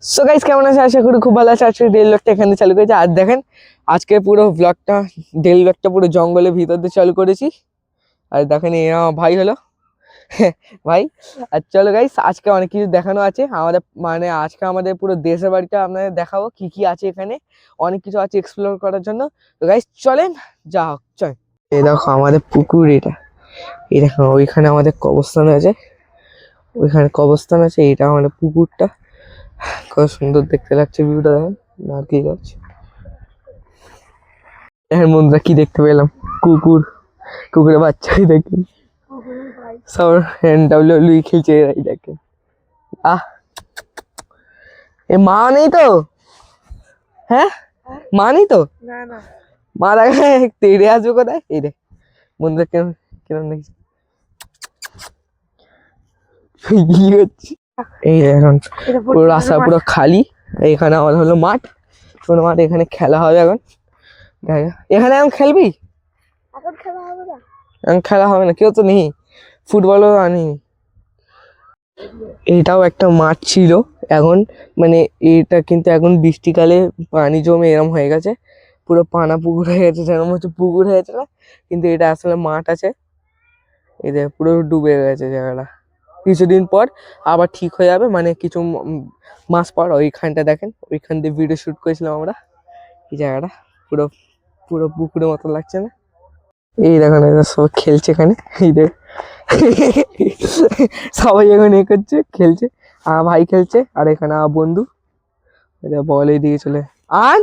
So guys কেমন আছে? আশা করি খুব ভালো আছে। আজকে ডেইলি ব্লগটা এখানে চালু করেছি। আর দেখেন আজকে পুরো ব্লগটা ডেইলি ব্লগটা পুরো জঙ্গলের ভিতর দিয়ে চালু করেছি। আর দেখেন এই আমার ভাই হলো ভাই। আর চলো গাইস আজকে অনেক কিছু দেখানো আছে আমাদের, মানে আজকে আমাদের পুরো দেশের বাড়িটা আপনাদের দেখাবো কি কি আছে এখানে। অনেক কিছু আছে এক্সপ্লোর করার জন্য। তো গাইস চলেন যা হোক চল। এই দেখো আমাদের পুকুর এটা, এই দেখো ওইখানে আমাদের কবরস্থান আছে, ওইখানে কবরস্থান আছে, এটা আমাদের পুকুরটা। কত সুন্দর দেখতে লাগছে ভিউটা, দেখেন নারকেল গাছ। এখন বন্ধুরা কি দেখতে পেলাম, কুকুর, কুকুরের বাচ্চাই দেখেন সব WWE খেলছে এই দেখেন। আহ এ মা নেই তো? হ্যাঁ মা নেই তো? মা দেখে তেড়ে আসবে কোথায়? এই রে বন্ধুরা কেমন কেমন দেখছি কি করছি। এই এখন পুরো রাস্তা পুরো খালি। এখানে আমার হলো মাঠ, ছোট মাঠ, এখানে খেলা হবে এখন। এখানে এখন খেলবি? এখন খেলা হবে না, কেউ তো নেই, ফুটবলও আনি। এটাও একটা মাঠ ছিল এখন, মানে এটা কিন্তু এখন বৃষ্টিকালে পানি জমে এরম হয়ে গেছে, পুরো পানা পুকুর হয়ে গেছে, যেরকম হচ্ছে পুকুর হয়েছে না, কিন্তু এটা আসলে মাঠ আছে। এদের পুরো ডুবে গেছে জায়গাটা, কিছুদিন পর আবার ঠিক হয়ে যাবে, মানে কিছু মাস পর। ওইখানটা দেখেন, ওইখান দিয়ে ভিডিও শুট করেছিলাম আমরা। এই জায়গাটা পুরো পুরো পুকুরের মতো লাগছে না? এই দেখেন এরা সব খেলছে এখানে, এই দেখ সবাই এখন এ করছে, খেলছে। আমার ভাই খেলছে, আর এখানে আমার বন্ধু এটা বল এই দিকে চলে আর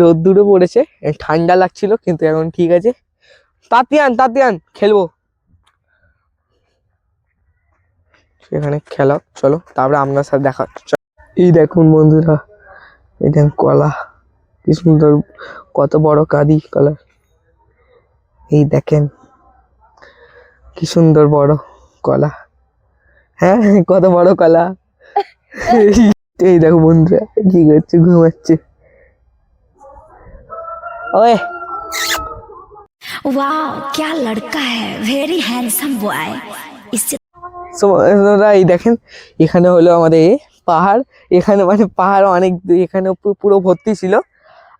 রোদ্দুরও পড়েছে, ঠান্ডা লাগছিল কিন্তু এখন ঠিক আছে। তাতিয়ান তাতিয়ান খেলবো এখানে, খেলা চলো, তারপরে আপনার সাথে দেখা হচ্ছে। এই দেখুন বন্ধুরা, এই দেখুন কলা, কি সুন্দর, কত বড় কাঁদি কলা, এই দেখেন কি সুন্দর বড় কলা। হ্যাঁ কত বড় কলা। এই দেখো বন্ধুরা কি করছে, ঘুমাচ্ছে। ওয়ে वाह क्या लड़का है, वेरी हैंडसम बॉय। इससे এই দেখেন এখানে হলো আমাদের পাহাড়, এখানে মানে পাহাড় অনেক, এখানে পুরো ভর্তি ছিল,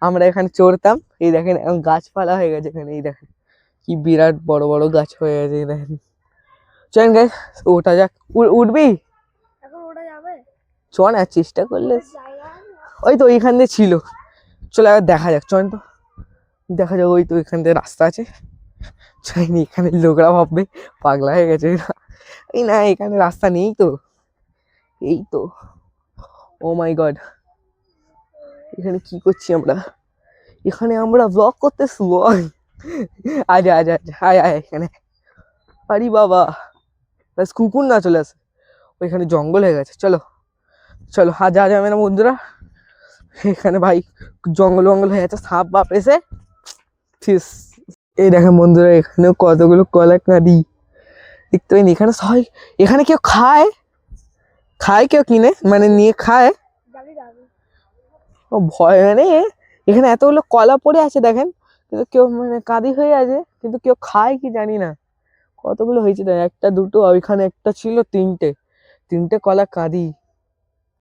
আমরা এখানে চড়তাম। এই দেখেন এখন গাছপালা হয়ে গেছে এখানে, এই দেখেন কি বিরাট বড় বড় গাছ হয়ে গেছে, এই দেখেন। চল গাছ ওঠা যাক, উঠবি? চ না, চেষ্টা করলে। ওই তো ওইখান দিয়ে ছিল, চলে আবার দেখা যাক, চল তো দেখা যাক। ওই তো ওইখান থেকে রাস্তা আছে, চাইনি এখানে লোকরা ভাববে পাগলা হয়ে গেছে এরা। এই না এখানে রাস্তা নেই তো, এই তো। ও মাই গড, এখানে কি করছি আমরা? এখানে আমরা ব্লগ করতেছি। আজ আজ আজ আয় আয় এখানে, আরে বাবা কুকুর না চলে আসে, ওইখানে জঙ্গল হয়ে গেছে। চলো চলো, আজ যা যাবে না বন্ধুরা, এখানে ভাই জঙ্গল জঙ্গল হয়ে গেছে, সাপ বাপ এসে ফিস। এই দেখেন বন্ধুরা এখানে কতগুলো কলা কাঁদি দেখতে পাইনি। এখানে সবাই, এখানে কেউ খায়, খায় কেউ কিনে, মানে নিয়ে খায়। ও ভয় নেই, এখানে এতগুলো কলা পড়ে আছে দেখেন, কিন্তু কেউ মানে কাঁদি হয়ে আছে, কিন্তু কেউ খায় কি জানি না। কতগুলো হয়েছে দেখ, একটা দুটো, ওইখানে একটা ছিল, তিনটে, তিনটে কলা কাঁদি।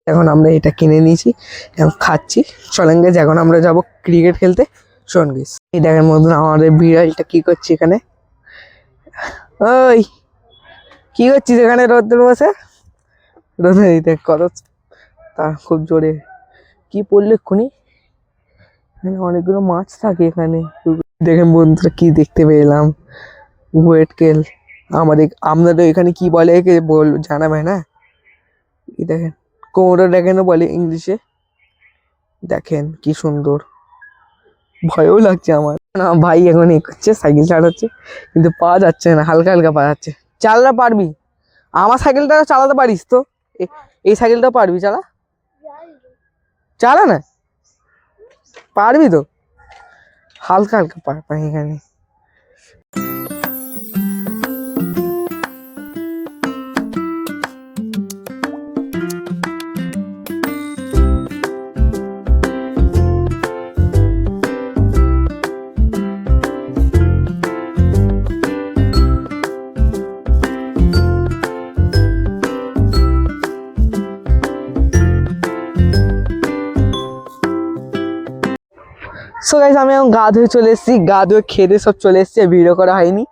এখন আমরা এটা কিনে নিয়েছি, এখন খাচ্ছি। চলেন গেছে এখন আমরা যাব ক্রিকেট খেলতে, চলেন গেছ। এই দেখেন বন্ধুরা আমাদের বিড়ালটা কি করছে এখানে। ওই কি করছিস এখানে রোদ্রে বসে? রোদে দেখ কত, তা খুব জোরে কি পড়লে এক্ষুনি। এখানে অনেকগুলো মাছ থাকে এখানে। দেখেন বন্ধুরা কি দেখতে পেলাম, ওয়েট কেল। আমাদের আপনাদের এখানে কি বলে একে বল জানাবে না? এই দেখেন কোমরটা দেখেন বলে ইংলিশে, দেখেন কি সুন্দর, ভয়ও লাগছে আমার। না ভাই এখন এ করছে, সাইকেল চালাচ্ছে, কিন্তু পাওয়া যাচ্ছে না, হালকা হালকা পাওয়া যাচ্ছে। চালাতে পারবি? আমার সাইকেলটা চালাতে পারিস তো? এই সাইকেলটা পারবি চালা? চালা না, পারবি তো? হালকা হালকা পাই এখানে। সো গাইস আমি এখন গা ধুয়ে চলে এসেছি, গা ধুয়ে খেয়ে দিয়ে সব চলে এসেছি, ভিডিও করা হয়নি।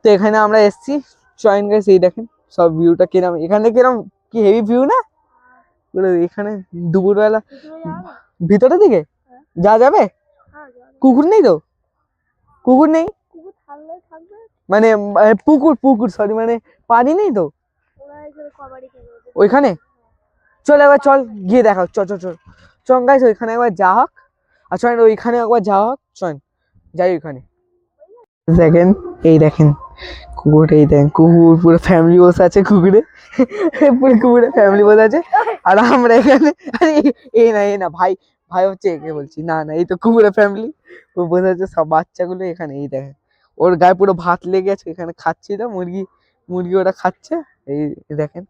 তো এখানে আমরা এসেছি চয়েন গাইস, এই দেখেন সব ভিউটা কিরম, এখানে কিরম কি হেভি ভিউ না পুরো। এখানে দুপুরবেলা ভিতরের দিকে যা যাবে, কুকুর নেই তো, কুকুর নেই মানে পুকুর পুকুর সরি, মানে পানি নেই তো ওইখানে। চল একবার চল গিয়ে দেখা, চল চল চল চল গাইস ওইখানে একবার যা হোক, আর চল ওইখানে একবার যা হোক, চল যাই ওইখানে। দেখেন এই দেখেন কুকুর, এই দেখেন কুকুর পুরো ফ্যামিলি বসে আছে, কুকুরে পুরো কুকুরে ফ্যামিলি বসে আছে। আর আমরা এখানে এই না ভাই, ভাই হচ্ছে একে বলছি, না না এই তো কুকুরের ফ্যামিলি, ও বসে আছে সব বাচ্চাগুলো এখানে। এই দেখেন ওর গায়ে পুরো ভাত লেগে আছে, এখানে খাচ্ছিল মুরগি, মুরগি ওরা খাচ্ছে। এই দেখেন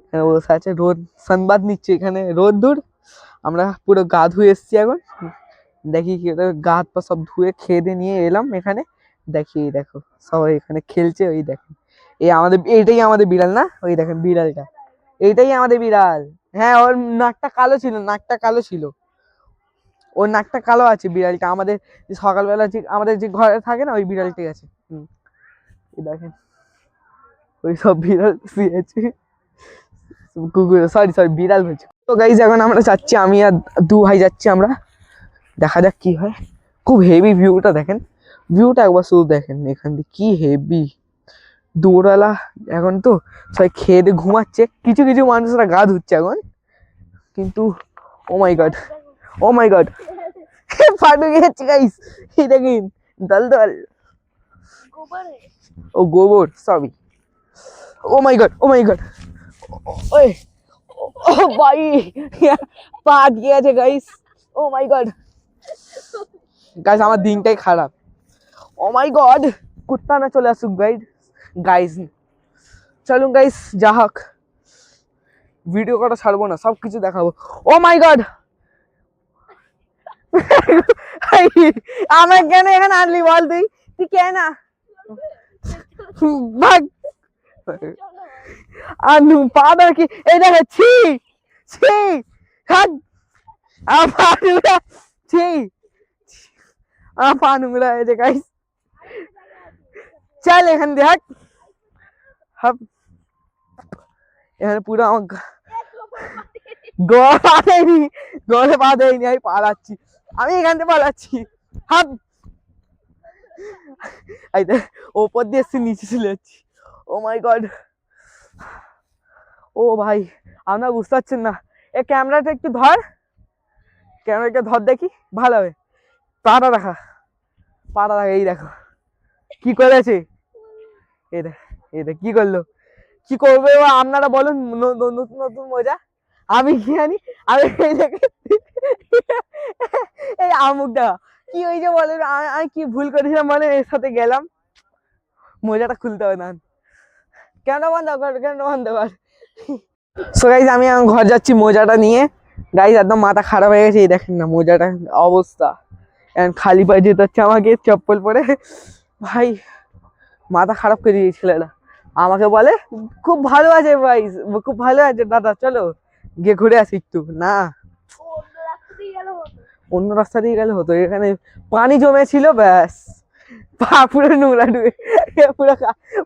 এখানে বসে আছে, রোদ সানবাদ নিচ্ছে এখানে, রোদ দূর। আমরা পুরো গা ধুয়ে এসছি এখন, দেখি কি গা হাত পা সব ধুয়ে খেয়ে দিয়ে নিয়ে এলাম এখানে। দেখি এই দেখো সবাই এখানে খেলছে, ওই দেখেন এই আমাদের, এইটাই আমাদের বিড়াল না, ওই দেখেন বিড়ালটা, এইটাই আমাদের বিড়াল। হ্যাঁ ওর নাকটা কালো ছিল, নাকটা কালো ছিল, ওর নাকটা কালো আছে বিড়ালটা আমাদের। সকালবেলা যে আমাদের যে ঘরে থাকে না, ওই বিড়ালটাই আছে। এই দেখেন ওই সব বিড়াল শুয়েছে, কুকুর সরি সরি বিড়াল হয়েছে। তো গাইজ এখন আমরা যাচ্ছি, আমি আর দু ভাই যাচ্ছি আমরা, দেখা যাক কি হয়। খুব হেভি ভিউটা দেখেন, ভিউটা একবার শুধু দেখেন এখান থেকে কি হেভি। দুপুরবেলা এখন তো সবাই খেয়ে দিয়ে ঘুমাচ্ছে, কিছু কিছু মানুষরা গা ধুচ্ছে এখন, কিন্তু ও মাই গড, ও মাই গড ফাটু গেছে গাইস, এই দেখেন দল দল, ও গোবর সরি, ও মাই গড ও মাই গড, ওই ও ভাই পা আটকে গেছে গাইস, ও মাই গড গাইস আমার দিনটাই খারাপ, ও মাই গড কুত্তা না চলে আসুক গাইড গাইস। চলুন গাইস যা হোক, ভিডিও করা ছাড়বো না, সব কিছু দেখাবো। ও মাই গড আমার কেন এখানে আনলি বল, তুই তুই কেন ভাগ আনু পাদা কি, এই দেখে ছি ছি হাত আপানুরা ছি আপানুরা, এই যে গাইস চল এখান দিয়ে হাট হাপ, এখানে পুরো আমার গলে পা দেয়নি, আমি পালাচ্ছি, আমি এখান থেকে পালাচ্ছি হাপ, এই দেখ ওপর দিয়ে এসে নিচে চলে যাচ্ছি, ও মাই গড। ও ভাই আপনারা বুঝতে পারছেন না, এই ক্যামেরাটা একটু ধর, ক্যামেরাটা ধর দেখি ভালো হবে, পাটা দেখা, পাটা দেখা, এই দেখো কি করেছে, এই দেখ এই দেখ কি করলো, কি করবে এবার আপনারা বলুন, নতুন নতুন মজা আমি কি জানি। আমি এই দেখে এই আমুকটা কি ওই যে বলে, আমি কি ভুল করেছিলাম, মানে এর সাথে গেলাম, মজাটা খুলতে হবে না, কেন বন্ধ কর, কেন বন্ধ কর। সো গাইজ আমি এখন ঘর যাচ্ছি মোজাটা নিয়ে, গাইজ একদম মাথা খারাপ হয়ে গেছে, এই দেখেন না মোজাটা অবস্থা, এখন খালি পায়ে যেতে হচ্ছে আমাকে চপ্পল পরে, ভাই মাথা খারাপ করে দিয়েছিল এটা। আমাকে বলে খুব ভালো আছে ভাই, খুব ভালো আছে দাদা চলো গিয়ে ঘুরে আসি একটু, না অন্য রাস্তা দিয়ে গেলে হতো, এখানে পানি জমেছিল ব্যাস, পা পুরো নোংরা ডুবে, পুরো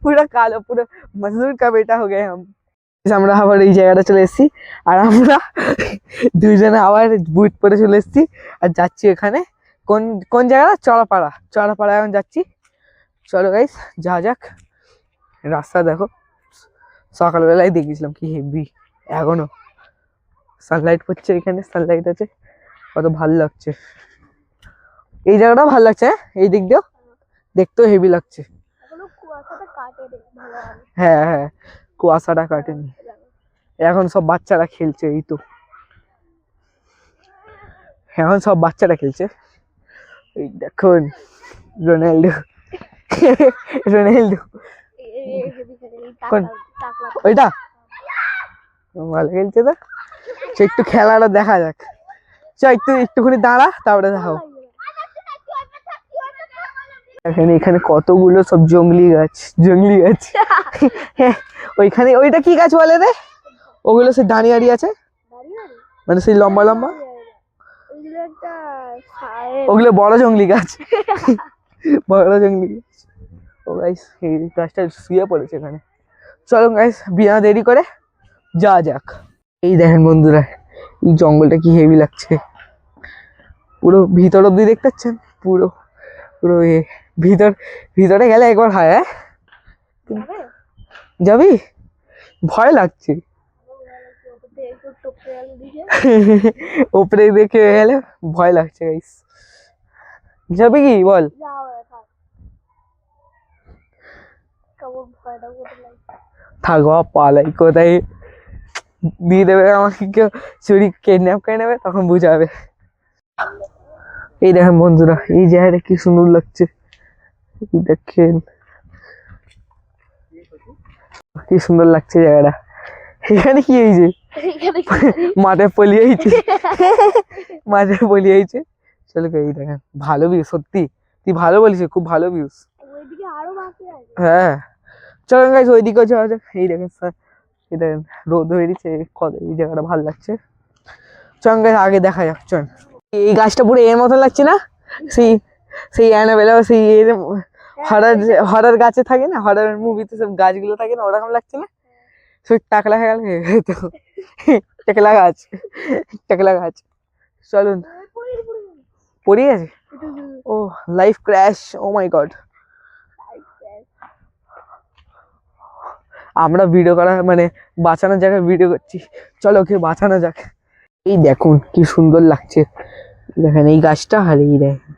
পুরো কালো, পুরো মজদুর কা বেটা হয়ে গেছে। আমরা আবার এই জায়গাটা চলে এসেছি, আর আমরা দুইজনে আবার বুট পরে চলে এসেছি, আর যাচ্ছি এখানে কোন কোন জায়গাটা, চড়াপাড়া, চড়াপাড়া এখন যাচ্ছি। চলো গাইস যা যাক, রাস্তা দেখো সকালবেলায় দেখেছিলাম কি হেভি, এখনো সানলাইট পড়ছে, এখানে সানলাইট আছে, কত ভালো লাগছে, এই জায়গাটা ভালো লাগছে, এই দিক দিয়েও দেখতেও হেভি লাগছে। হ্যাঁ হ্যাঁ কুয়াশাটা কাটেনি, এখন সব বাচ্চারা খেলছে, এই তো এখন সব বাচ্চারা খেলছে, এই দেখুন রোনাল্ডো রোনাল্ডো ওইটা ভালো খেলছে তো, একটু খেলাটা দেখা যাক, একটুখানি দাঁড়া তারপরে দেখাও। এখানে কতগুলো সব জংলি গাছ, জংলি গাছ ওইখানে ওইটা কি গাছ বলে রে, ওগুলো সে দাঁড়িয়ে দাঁড়িয়ে আছে, মানে সেই লম্বা লম্বা ওগুলো বড় জঙ্গলি গাছ, বড় জঙ্গলি গাছ। ও গাইস এই গাছটা শুয়ে পড়েছে এখানে। চলো গাইস বিনা দেরি করে যা যাক। এই দেখেন বন্ধুরা এই জঙ্গলটা কি হেভি লাগছে, পুরো ভিতর অব্দি দেখতে পাচ্ছেন, পুরো পুরো ভিতরে গেলে একবার হয়। হ্যাঁ যাবি? ভয় লাগছে ওপরে দেখে গেলে ভয় লাগছে গাইস। যাবি কি বল? থাক পালাই, কোথায় দিয়ে দেবে আমাকে কেউ, চুরি কিডন্যাপ করে নেবে, তখন বুঝাবে। এই দেখেন বন্ধুরা এই জায়গাটা কি সুন্দর লাগছে, দেখেন কি সুন্দর লাগছে জায়গাটা। এখানে কি হয়েছে? মাঠে পলিয়েছে, মাঠে পলিয়েছে। চলো এই দেখেন ভালো ভিউ, সত্যি তুই ভালো বলিস, খুব ভালো ভিউস। হ্যাঁ চলেন গাইস ওইদিকে যাওয়া যাক। এই দেখেন স্যার, এই দেখেন রোদ হয়ে দিচ্ছে, কত এই জায়গাটা ভালো লাগছে। চল গাইস আগে দেখা যাক। চল এই গাছটা পুরো এর মতো লাগছে না, সেই সেই অ্যানাবেলা সেই হরর গাছে থাকে না, হরর মুভিতে সব গাছগুলো থাকে না, ওরকম লাগছে না? সেই টাকলা হয়ে গেল তো, টাকলা গাছ, টাকলা গাছ। চলুন পড়ে গেছে, ও লাইফ ক্র্যাশ, ও মাই গড। আমরা ভিডিও করা মানে বাঁচানোর জায়গায় ভিডিও করছি, চলো ওকে বাঁচানো যাক। এই দেখুন কি সুন্দর লাগছে, দেখেন এই গাছটা, আর এই দেখেন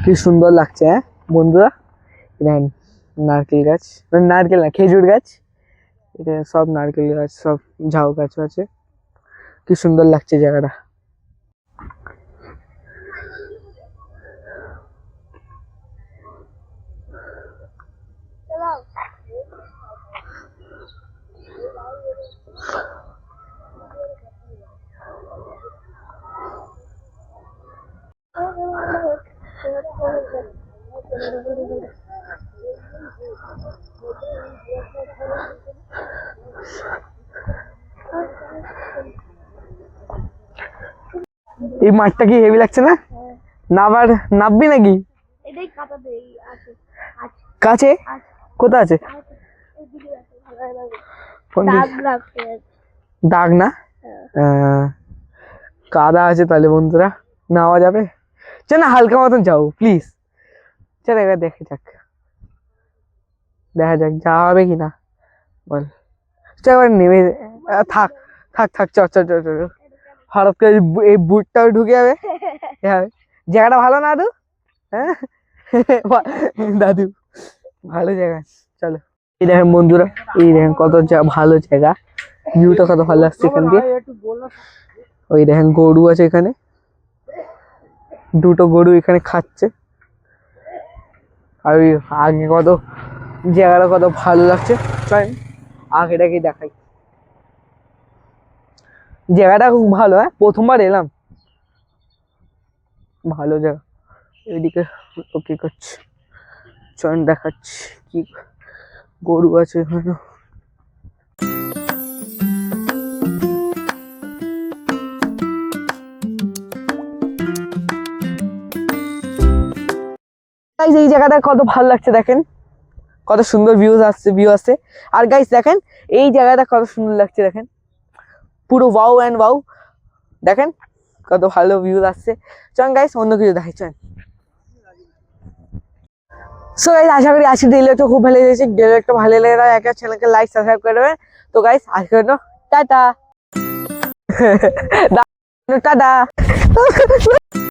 কি সুন্দর লাগছে। হ্যাঁ বন্ধুরা দেখেন নারকেল গাছ, নারকেল না খেজুর গাছ, এটা সব নারকেল গাছ, সব ঝাউ গাছ আছে, কি সুন্দর লাগছে জায়গাটা। এই মাঠটা কি হেভি লাগছে না? নাববি নাকি? কাছে কোথায় আছে? দাগ না, কাদা আছে তাহলে বন্ধুরা, নাওয়া যাবে? চল না হালকা মতন যাও প্লিজ, চল এবার দেখা যাক যাওয়া হবে কিনা বল। চল এবার নেমে থাক থাক থাক, চল চল চল চল, হঠাৎ করে এই বুটটাও ঢুকে যাবে। জায়গাটা ভালো না দাদু? হ্যাঁ দাদু ভালো জায়গা, চলো। এই দেখেন বন্ধুরা এই দেখেন কত ভালো জায়গা, ভিউটা কত ভালো আসছে এখান দিয়ে। ওই দেখেন গরু আছে এখানে, দুটো গরু এখানে খাচ্ছে, আর ওই আগে কত জায়গাটা কত ভালো লাগছে। চলেন আগেটাকে দেখাই, জায়গাটা খুব ভালো। হ্যাঁ প্রথমবার এলাম, ভালো জায়গা। এদিকে কি করছে চলেন দেখাচ্ছি, কি গরু আছে এখানে। এই জায়গাটা কত ভালো লাগছে, দেখেন কত সুন্দর ভিউ আসছে। আর গাইস দেখেন এই জায়গাটা কত সুন্দর লাগছে, দেখেন পুরো ওয়াও অ্যান্ড ওয়াও, দেখেন কত ভালো ভিউ আসছে। চল গাইস অন্য কিছু দেখাই, চল। সো গাইস আশা করি আজকে ভিডিওটা খুব ভালো লেগেছে, ভিডিওটা ভালো লেগে একটা চ্যানেলকে লাইক সাবস্ক্রাইব করে দেবেন। তো গাইস আজকের জন্য টাটা টাটা।